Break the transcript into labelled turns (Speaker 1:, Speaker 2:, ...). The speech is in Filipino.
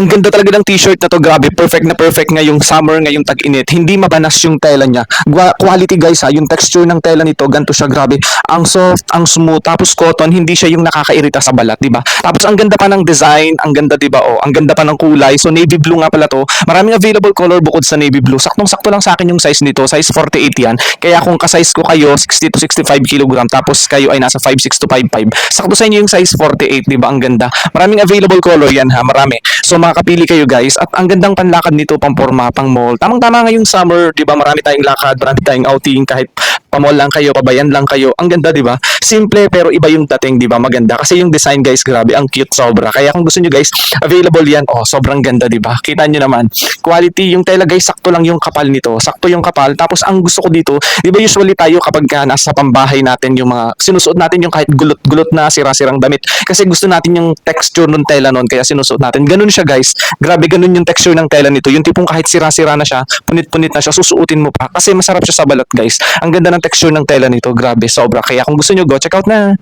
Speaker 1: Ang ganda talaga ng t-shirt na to, grabe. Perfect na perfect ngayong summer, ngayong tag-init. Hindi mabanas yung tela niya. Quality guys ha, yung texture ng tela nito, ganito siya, grabe. Ang soft, ang smooth, tapos cotton, hindi siya yung nakakairita sa balat, di ba? Tapos ang ganda pa ng design, ang ganda, di ba? Oh, ang ganda pa ng kulay. So navy blue nga pala to. Maraming available color bukod sa navy blue. Saktong-sakto lang sa akin yung size nito, size 48 yan. Kaya kung ka-size ko kayo, 60 to 65 kilogram, tapos kayo ay nasa 56 to 55, sakto sa inyo yung size 48, di ba? Ang ganda. Maraming available color yan ha, marami. So makakapili kayo guys, at ang gandang panlakad nito, pang porma, pang mall. Tamang-tama ngayong summer, 'di ba? Marami tayong lakad, marami tayong outing, kahit pa-mall lang kayo, pabayan lang kayo. Ang ganda, 'di ba? Simple pero iba yung dating, 'di ba? Maganda kasi yung design guys, grabe, ang cute sobra. Kaya kung gusto niyo guys, available 'yan. Oh, sobrang ganda, 'di ba? Kita niyo naman. Quality yung tela guys, sakto lang yung kapal nito. Sakto yung kapal. Tapos ang gusto ko dito, 'di ba usually tayo kapag nasa pambahay natin yung mga sinusuot natin yung kahit gulot-gulot na sira-sirang damit kasi gusto natin yung texture ng tela nun kaya sinusuot natin. Ganun siya guys. Grabe, ganun yung texture ng tela nito. Yung tipong kahit sira-sira na siya, punit-punit na siya, susuotin mo pa. Kasi masarap siya sa balat guys. Ang ganda ng texture ng tela nito. Grabe, sobra. Kaya kung gusto nyo, go check out na.